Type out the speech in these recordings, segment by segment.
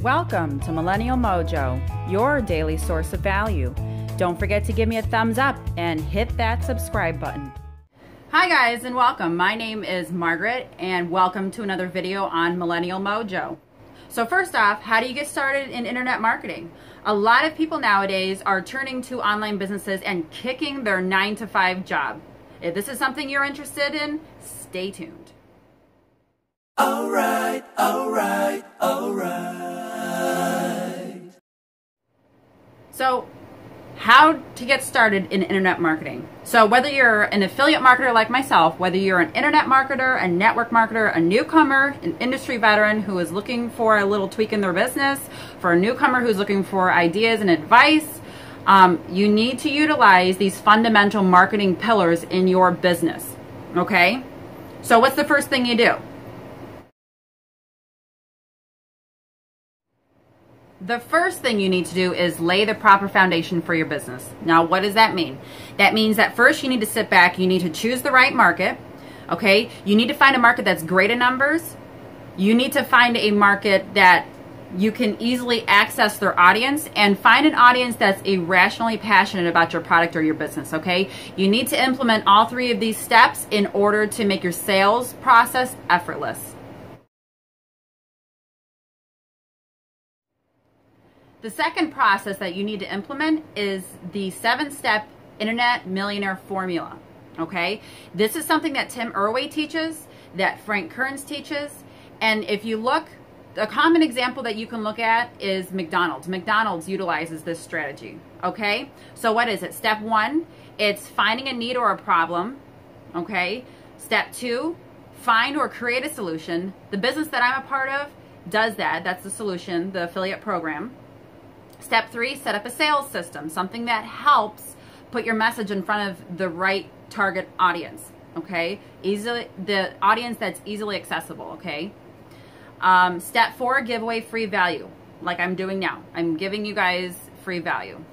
Welcome to Millennial Mojo, your daily source of value. Don't forget to give me a thumbs up and hit that subscribe button. Hi guys and welcome. My name is Margaret and welcome to another video on Millennial Mojo. So first off, how do you get started in internet marketing? A lot of people nowadays are turning to online businesses and kicking their 9-to-5 job. If this is something you're interested in, stay tuned. Alright. So, how to get started in internet marketing. So whether you're an affiliate marketer like myself, whether you're an internet marketer, a network marketer, a newcomer, an industry veteran who is looking for a little tweak in their business, for a newcomer who's looking for ideas and advice, you need to utilize these fundamental marketing pillars in your business, okay? So what's the first thing you do? The first thing you need to do is lay the proper foundation for your business. Now, what does that mean? That means that first you need to sit back, you need to choose the right market, okay? You need to find a market that's great in numbers. You need to find a market that you can easily access their audience, and find an audience that's irrationally passionate about your product or your business, okay? You need to implement all three of these steps in order to make your sales process effortless. The second process that you need to implement is the 7-step Internet Millionaire Formula, okay? This is something that Tim Irway teaches, that Frank Kearns teaches, and if you look, a common example that you can look at is McDonald's. McDonald's utilizes this strategy, okay? So what is it? Step 1, it's finding a need or a problem, okay? Step 2, find or create a solution. The business that I'm a part of does that. That's the solution, the affiliate program. Step 3, set up a sales system, something that helps put your message in front of the right target audience, okay? The audience that's easily accessible, okay? Step 4, give away free value, like I'm doing now. I'm giving you guys free value.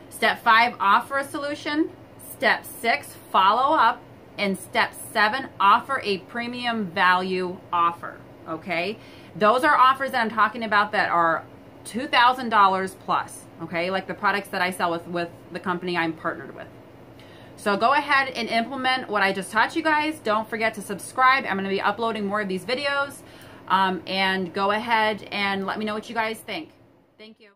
Step 5, offer a solution. Step 6, follow up. And step 7, offer a premium value offer, okay? Those are offers that I'm talking about that are $2,000 plus, okay? Like the products that I sell with the company I'm partnered with. So go ahead and implement what I just taught you guys. Don't forget to subscribe. I'm going to be uploading more of these videos. And go ahead and let me know what you guys think. Thank you.